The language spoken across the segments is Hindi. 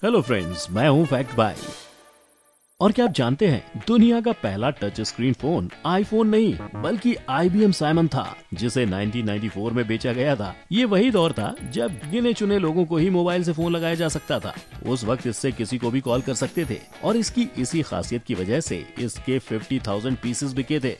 हेलो फ्रेंड्स, मैं हूं फैक्ट बाय। और क्या आप जानते हैं, दुनिया का पहला टच स्क्रीन फोन आईफोन नहीं बल्कि IBM साइमन था, जिसे 1994 में बेचा गया था। ये वही दौर था जब गिने चुने लोगों को ही मोबाइल से फोन लगाया जा सकता था। उस वक्त इससे किसी को भी कॉल कर सकते थे और इसकी इसी खासियत की वजह से इसके 50,000 पीसेस बिके थे।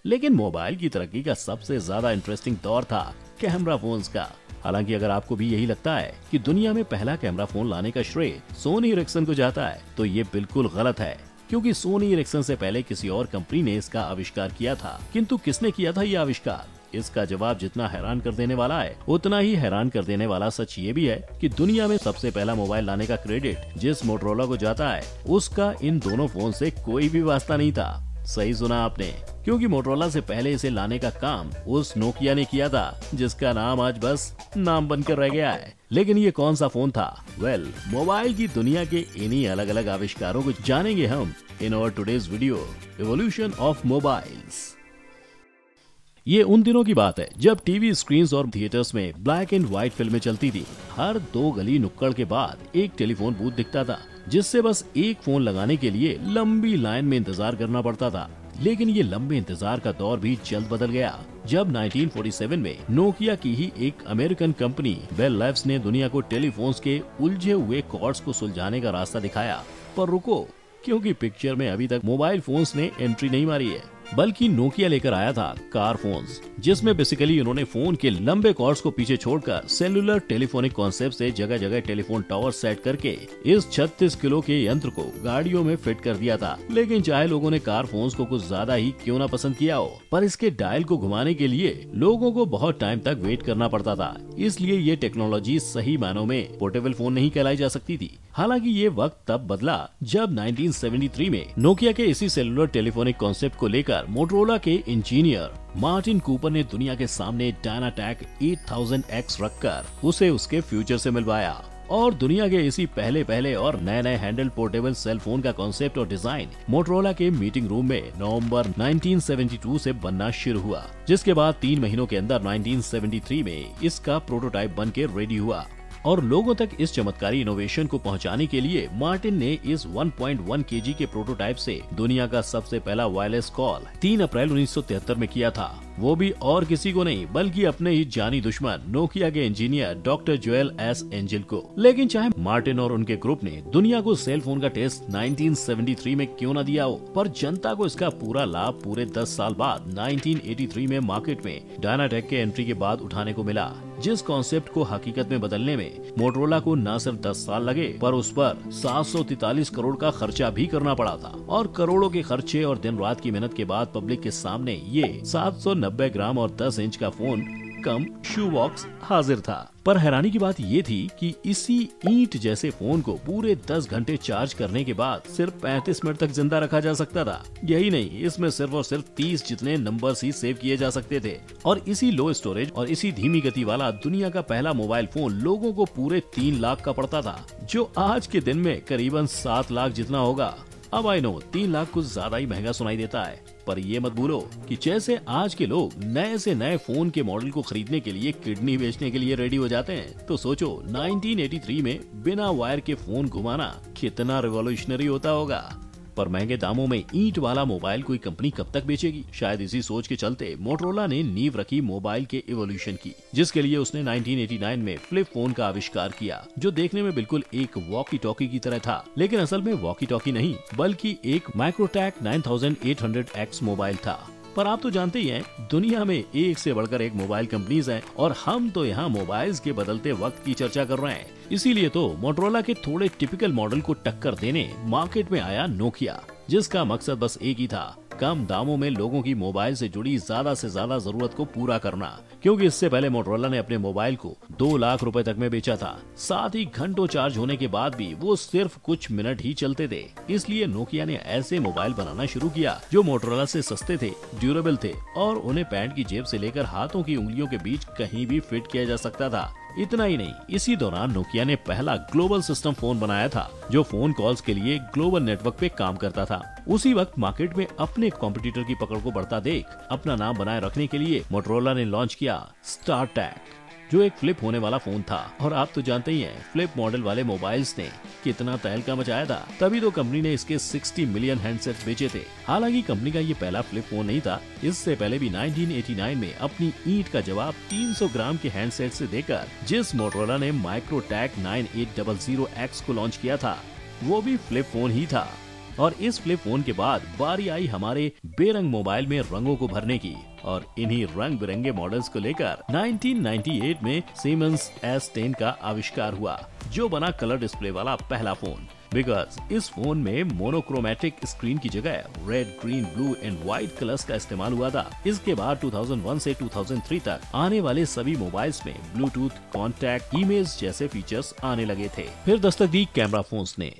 लेकिन मोबाइल की तरक्की का सबसे ज्यादा इंटरेस्टिंग दौर था कैमरा फोन्स का। हालांकि अगर आपको भी यही लगता है कि दुनिया में पहला कैमरा फोन लाने का श्रेय सोनी इरिक्सन को जाता है, तो ये बिल्कुल गलत है, क्योंकि सोनी इरिक्सन से पहले किसी और कंपनी ने इसका आविष्कार किया था। किंतु किसने किया था ये आविष्कार? इसका जवाब जितना हैरान कर देने वाला है, उतना ही हैरान कर देने वाला सच ये भी है कि दुनिया में सबसे पहला मोबाइल लाने का क्रेडिट जिस मोटरोला को जाता है, उसका इन दोनों फोन से कोई भी वास्ता नहीं था। सही सुना आपने, क्योंकि मोटरोला से पहले इसे लाने का काम उस नोकिया ने किया था, जिसका नाम आज बस नाम बनकर रह गया है। लेकिन ये कौन सा फोन था? मोबाइल की दुनिया के इन्हीं अलग अलग आविष्कारों को जानेंगे हम in our today's video, evolution of mobiles. ये उन दिनों की बात है जब टीवी स्क्रीन्स और थिएटर्स में ब्लैक एंड व्हाइट फिल्में चलती थी। हर 2 गली नुक्कड़ के बाद एक टेलीफोन बूथ दिखता था, जिससे बस एक फोन लगाने के लिए लंबी लाइन में इंतजार करना पड़ता था। लेकिन ये लंबे इंतजार का दौर भी जल्द बदल गया जब 1947 में नोकिया की ही एक अमेरिकन कंपनी बेल लैब्स ने दुनिया को टेलीफोन्स के उलझे हुए कॉर्ड्स को सुलझाने का रास्ता दिखाया। पर रुको, क्योंकि पिक्चर में अभी तक मोबाइल फोन्स ने एंट्री नहीं मारी है, बल्कि नोकिया लेकर आया था कार फोन्स, जिसमें बेसिकली उन्होंने फोन के लंबे कॉर्ड्स को पीछे छोड़कर सेलुलर टेलीफोनिक कॉन्सेप्ट से जगह जगह टेलीफोन टावर सेट करके इस 36 किलो के यंत्र को गाड़ियों में फिट कर दिया था। लेकिन चाहे लोगों ने कार फोन्स को कुछ ज्यादा ही क्यों ना पसंद किया हो, पर इसके डायल को घुमाने के लिए लोगों को बहुत टाइम तक वेट करना पड़ता था। इसलिए ये टेक्नोलॉजी सही मानों में पोर्टेबल फोन नहीं कहलाई जा सकती थी। हालांकि ये वक्त तब बदला जब 1973 में नोकिया के इसी सेलुलर टेलीफोनिक कॉन्सेप्ट को लेकर मोटरोला के इंजीनियर मार्टिन कूपर ने दुनिया के सामने डायनाटेक 8000X रखकर उसे उसके फ्यूचर से मिलवाया। और दुनिया के इसी पहले और नए हैंडल पोर्टेबल सेल फोन का कॉन्सेप्ट और डिजाइन मोटरोला के मीटिंग रूम में नवंबर 1972 से बनना शुरू हुआ, जिसके बाद 3 महीनों के अंदर 1973 में इसका प्रोटोटाइप बन के रेडी हुआ। और लोगों तक इस चमत्कारी इनोवेशन को पहुंचाने के लिए मार्टिन ने इस 1.1 kg के प्रोटोटाइप से दुनिया का सबसे पहला वायरलेस कॉल 3 अप्रैल 1973 में किया था। वो भी और किसी को नहीं बल्कि अपने ही जानी दुश्मन नोकिया के engineer doctor Joel S angel को। लेकिन चाहे मार्टिन और उनके ग्रुप ने दुनिया को सेल फोन का टेस्ट 1973 में क्यों न दिया हो, पर जनता को इसका पूरा लाभ पूरे 10 साल बाद 1983 में मार्केट में डायनाटेक के एंट्री के बाद उठाने को मिला। जिस कॉन्सेप्ट को हकीकत में बदलने में मोटरोला को न सिर्फ 10 साल लगे, पर उस पर 743 करोड़ का खर्चा भी करना पड़ा था। और करोड़ों के खर्चे और दिन रात की मेहनत के बाद पब्लिक के सामने ये 790 ग्राम और 10 इंच का फोन कम शू बॉक्स हाजिर था। पर हैरानी की बात ये थी कि इसी ईंट जैसे फोन को पूरे 10 घंटे चार्ज करने के बाद सिर्फ 35 मिनट तक जिंदा रखा जा सकता था। यही नहीं, इसमें सिर्फ और सिर्फ 30 जितने नंबर्स ही सेव किए जा सकते थे। और इसी लो स्टोरेज और इसी धीमी गति वाला दुनिया का पहला मोबाइल फोन लोगों को पूरे 3 लाख का पड़ता था, जो आज के दिन में करीबन 7 लाख जितना होगा। अब आई नो 3 लाख कुछ ज्यादा ही महंगा सुनाई देता है, पर ये मत भूलो कि जैसे आज के लोग नए से नए फोन के मॉडल को खरीदने के लिए किडनी बेचने के लिए रेडी हो जाते हैं, तो सोचो 1983 में बिना वायर के फोन घुमाना कितना रिवॉल्यूशनरी होता होगा। पर महंगे दामों में ईंट वाला मोबाइल कोई कंपनी कब तक बेचेगी? शायद इसी सोच के चलते मोटरोला ने नींव रखी मोबाइल के इवोल्यूशन की, जिसके लिए उसने 1989 में फ्लिप फोन का आविष्कार किया, जो देखने में बिल्कुल एक वॉकी टॉकी की तरह था। लेकिन असल में वॉकी टॉकी नहीं बल्कि एक माइक्रोटैक 9800X मोबाइल था। पर आप तो जानते ही हैं, दुनिया में एक से बढ़कर एक मोबाइल कंपनीज हैं और हम तो यहाँ मोबाइल्स के बदलते वक्त की चर्चा कर रहे हैं। इसीलिए तो मोटरोला के थोड़े टिपिकल मॉडल को टक्कर देने मार्केट में आया नोकिया, जिसका मकसद बस एक ही था, कम दामों में लोगों की मोबाइल से जुड़ी ज्यादा से ज्यादा जरूरत को पूरा करना। क्योंकि इससे पहले मोटरोला ने अपने मोबाइल को 2 लाख रुपए तक में बेचा था। साथ ही घंटों चार्ज होने के बाद भी वो सिर्फ कुछ मिनट ही चलते थे। इसलिए नोकिया ने ऐसे मोबाइल बनाना शुरू किया जो मोटरोला से सस्ते थे, ड्यूरेबल थे और उन्हें पैंट की जेब से लेकर हाथों की उंगलियों के बीच कहीं भी फिट किया जा सकता था। इतना ही नहीं, इसी दौरान नोकिया ने पहला ग्लोबल सिस्टम फोन बनाया था, जो फोन कॉल्स के लिए ग्लोबल नेटवर्क पे काम करता था। उसी वक्त मार्केट में अपने कॉम्पिटिटर की पकड़ को बढ़ता देख अपना नाम बनाए रखने के लिए मोटरोला ने लॉन्च किया स्टारटेक, जो एक फ्लिप होने वाला फोन था। और आप तो जानते ही हैं फ्लिप मॉडल वाले मोबाइल्स ने कितना तहलका मचाया था, तभी तो कंपनी ने इसके 60 मिलियन हैंडसेट्स बेचे थे। हालांकि कंपनी का ये पहला फ्लिप फोन नहीं था, इससे पहले भी 1989 में अपनी ईंट का जवाब 300 ग्राम के हैंडसेट से देकर जिस मोटोरोला ने माइक्रोटैक 9800X को लॉन्च किया था, वो भी फ्लिप फोन ही था। और इस फ्लिप फोन के बाद बारी आई हमारे बेरंग मोबाइल में रंगों को भरने की, और इन्हीं रंग बिरंगे मॉडल्स को लेकर 1998 में Siemens S10 का आविष्कार हुआ, जो बना कलर डिस्प्ले वाला पहला फोन। बिकॉज इस फोन में मोनोक्रोमेटिक स्क्रीन की जगह red, green, blue and white colours का इस्तेमाल हुआ था। इसके बाद 2001 से 2003 तक आने वाले सभी मोबाइल्स में ब्लूटूथ, कॉन्टैक्ट, इमेज जैसे फीचर्स आने लगे थे। फिर दस्तक दी कैमरा फोन्स ने,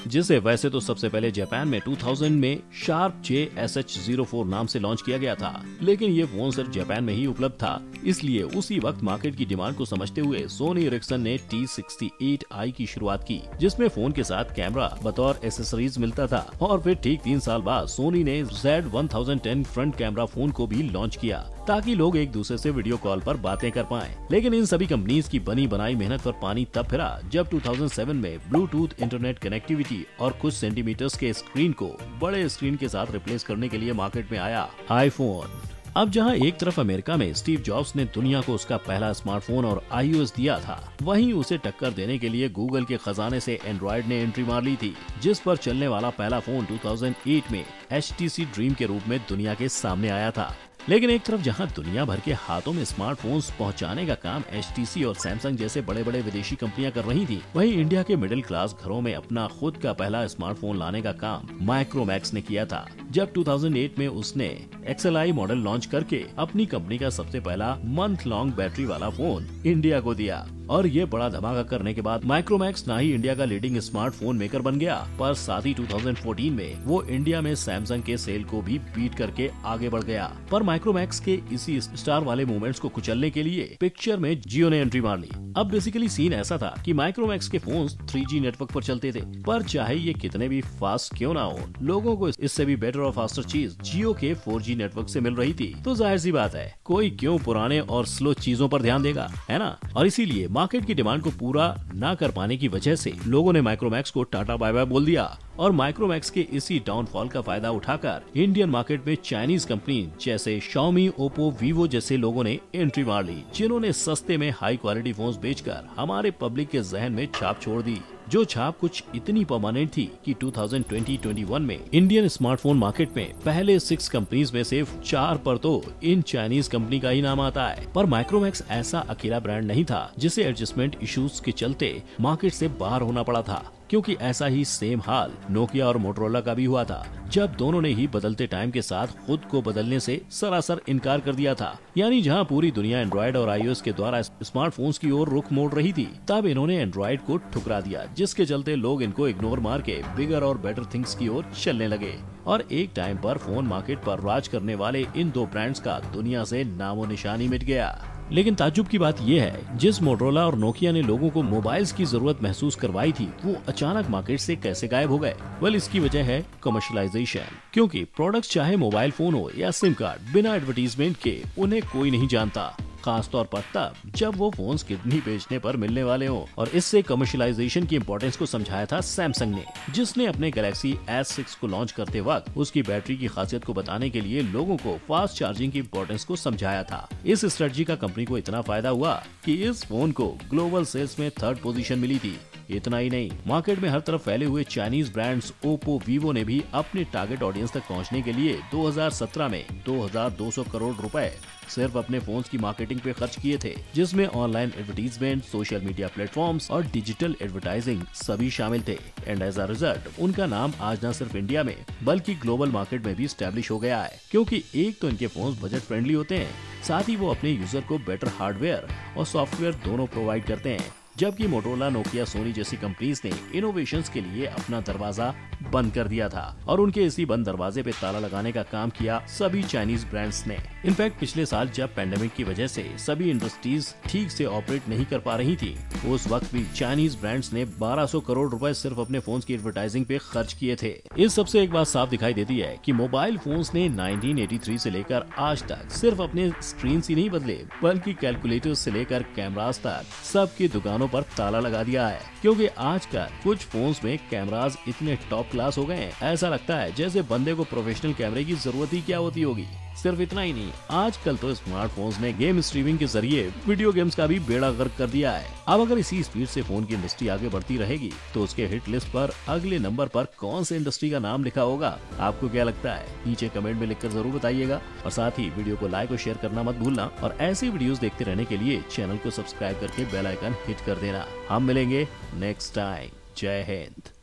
जिसे वैसे तो सबसे पहले जापान में 2000 में शार्प JSH04 नाम से लॉन्च किया गया था, लेकिन ये फोन सिर्फ जापान में ही उपलब्ध था। इसलिए उसी वक्त मार्केट की डिमांड को समझते हुए सोनी एरिक्सन ने T68i की शुरुआत की, जिसमें फोन के साथ कैमरा बतौर एसेसरीज मिलता था। और फिर ठीक 3 साल बाद सोनी ने Z1010 फ्रंट कैमरा फोन को भी लॉन्च किया, ताकि लोग एक दूसरे से वीडियो कॉल पर बातें कर पाएं। लेकिन इन सभी कंपनीज की बनी बनाई मेहनत पर पानी तब फिरा जब 2007 में ब्लूटूथ, इंटरनेट कनेक्टिविटी और कुछ सेंटीमीटर्स के स्क्रीन को बड़े स्क्रीन के साथ रिप्लेस करने के लिए मार्केट में आया आईफोन। अब जहां एक तरफ अमेरिका में स्टीव जॉब्स ने दुनिया को उसका पहला स्मार्टफोन और iOS दिया था, वहीं उसे टक्कर देने के लिए गूगल के खजाने से एंड्रॉइड ने एंट्री मार ली थी, जिस पर चलने वाला पहला फोन 2008 में HTC ड्रीम के रूप में दुनिया के सामने आया था। लेकिन एक तरफ जहां दुनिया भर के हाथों में स्मार्टफोन्स पहुंचाने का काम HTC और सैमसंग जैसे बड़े बड़े विदेशी कंपनियां कर रही थी, वहीं इंडिया के मिडिल क्लास घरों में अपना खुद का पहला स्मार्टफोन लाने का काम माइक्रोमैक्स ने किया था, जब 2008 में उसने XLI मॉडल लॉन्च करके अपनी कंपनी का सबसे पहला मंथ लॉन्ग बैटरी वाला फोन इंडिया को दिया। और ये बड़ा धमाका करने के बाद माइक्रोमैक्स ना ही इंडिया का लीडिंग स्मार्टफोन मेकर बन गया, पर साथ ही 2014 में वो इंडिया में सैमसंग के सेल को भी बीट करके आगे बढ़ गया। पर माइक्रोमैक्स के इसी स्टार वाले मूवमेंट्स को कुचलने के लिए पिक्चर में जियो ने एंट्री मार ली। अब बेसिकली सीन ऐसा था कि माइक्रोमैक्स के फोन्स 3G नेटवर्क पर चलते थे, पर चाहे ये कितने भी फास्ट क्यों ना हो, लोगों को इससे भी बेटर और फास्टर चीज जियो के 4G नेटवर्क से मिल रही थी। तो जाहिर सी बात है, कोई क्यों पुराने और स्लो चीजों पर ध्यान देगा, है ना। और इसीलिए मार्केट की डिमांड को पूरा ना कर पाने की वजह से लोगों ने माइक्रोमैक्स को टाटा बाय बाय बोल दिया, और माइक्रोमैक्स के इसी डाउनफॉल का फायदा उठाकर इंडियन मार्केट में चाइनीज कंपनी जैसे Xiaomi, Oppo, Vivo जैसे लोगों ने एंट्री मार ली, जिन्होंने सस्ते में हाई क्वालिटी फोन्स बेचकर हमारे पब्लिक के जहन में छाप छोड़ दी, जो छाप कुछ इतनी परमानेंट थी कि 2020-21 में इंडियन स्मार्टफोन मार्केट में पहले 6 कंपनीज में से 4 पर तो इन चाइनीज कंपनी का ही नाम आता है। पर माइक्रोमैक्स ऐसा अकेला ब्रांड नहीं था जिसे एडजस्टमेंट इश्यूज के चलते मार्केट से बाहर होना पड़ा था, क्योंकि ऐसा ही सेम हाल नोकिया और मोटोरोला का भी हुआ था, जब दोनों ने ही बदलते टाइम के साथ खुद को बदलने से सरासर इनकार कर दिया था। यानी जहां पूरी दुनिया एंड्रॉइड और iOS के द्वारा स्मार्टफोन्स की ओर रुख मोड़ रही थी, तब इन्होंने एंड्रॉइड को ठुकरा दिया, जिसके चलते लोग इनको इग्नोर मार के बिगर और बेटर थिंग्स की ओर चलने लगे। और एक टाइम पर फोन मार्केट पर राज करने वाले इन 2 ब्रांड्स का दुनिया से नामो निशानी मिट गया। लेकिन ताज्जुब की बात यह है, जिस मोटोरोला और नोकिया ने लोगों को मोबाइल्स की जरूरत महसूस करवाई थी, वो अचानक मार्केट से कैसे गायब हो गए। वेल, इसकी वजह है कमर्शियलाइजेशन, क्योंकि प्रोडक्ट्स चाहे मोबाइल फोन हो या सिम कार्ड, बिना एडवर्टीजमेंट के उन्हें कोई नहीं जानता, खासतौर पर तब जब वो फोन्स किडनी बेचने पर मिलने वाले हों। और इससे कमर्शियलाइजेशन की इंपॉर्टेंस को समझाया था सैमसंग ने, जिसने अपने गैलेक्सी S6 को लॉन्च करते वक्त उसकी बैटरी की खासियत को बताने के लिए लोगों को फास्ट चार्जिंग की इंपॉर्टेंस को समझाया था। इस स्ट्रेटजी का कंपनी को इतना फायदा हुआ कि इस फोन को ग्लोबल सेल्स में 3rd पोजीशन मिली थी। इतना ही नहीं, मार्केट में हर तरफ फैले हुए चाइनीज ब्रांड्स ओप्पो, वीवो ने भी अपने टारगेट ऑडियंस तक पहुंचने के लिए 2017 में 2200 करोड़ रुपए सिर्फ अपने फोन्स की मार्केटिंग पे खर्च किए थे, जिसमें online advertisement, social media platforms और डिजिटल एडवर्टाइजिंग सभी शामिल थे। एंड एज अ रिजल्ट उनका नाम आज न सिर्फ इंडिया में बल्कि ग्लोबल मार्केट में भी स्टैब्लिश हो गया है, क्योंकि एक तो इनके फोन्स बजट फ्रेंडली होते हैं, साथ ही वो अपने यूजर को बेटर हार्डवेयर और सॉफ्टवेयर दोनों प्रोवाइड करते हैं। जबकि मोटोरोला, नोकिया, सोनी जैसी कंपनीज ने इनोवेशंस के लिए अपना दरवाजा बंद कर दिया था और उनके इसी बंद दरवाजे पे ताला लगाने का काम किया सभी चाइनीज ब्रांड्स ने। इनफैक्ट पिछले साल जब पेंडेमिक की वजह से सभी इंडस्ट्रीज ठीक से ऑपरेट नहीं कर पा रही थी, उस वक्त भी चाइनीज ब्रांड्स ने 1200 करोड़ रुपए सिर्फ अपने फोन्स की एडवर्टाइजिंग पे खर्च किए थे। इस सबसे एक बात साफ दिखाई देती है कि मोबाइल फोन्स ने 1983 से लेकर आज तक सिर्फ अपने स्क्रीन ही नहीं बदले, बल्कि कैलकुलेटर्स से लेकर कैमरास तक सबकी दुकानों पर ताला लगा दिया है। क्योंकि आजकल कुछ फोन्स में कैमरास इतने टॉप क्लास हो गए हैं, ऐसा लगता है जैसे बंदे को प्रोफेशनल कैमरे की जरूरत ही क्या होती होगी। सिर्फ इतना ही नहीं, आजकल तो स्मार्टफोन्स ने गेम स्ट्रीमिंग के जरिए वीडियो गेम्स का भी बेड़ा गर्क कर दिया है। अब अगर इसी स्पीड से फोन की इंडस्ट्री आगे बढ़ती रहेगी तो उसके हिट लिस्ट पर अगले नंबर पर कौन से इंडस्ट्री का नाम लिखा होगा, आपको क्या लगता है? नीचे कमेंट में लिखकर जरूर बताइएगा और साथ ही वीडियो को लाइक और शेयर करना मत भूलना और ऐसी वीडियोस देखते रहने के लिए चैनल को सब्सक्राइब करके बेल आइकन हिट कर देना। हम मिलेंगे नेक्स्ट टाइम। जय हिंद।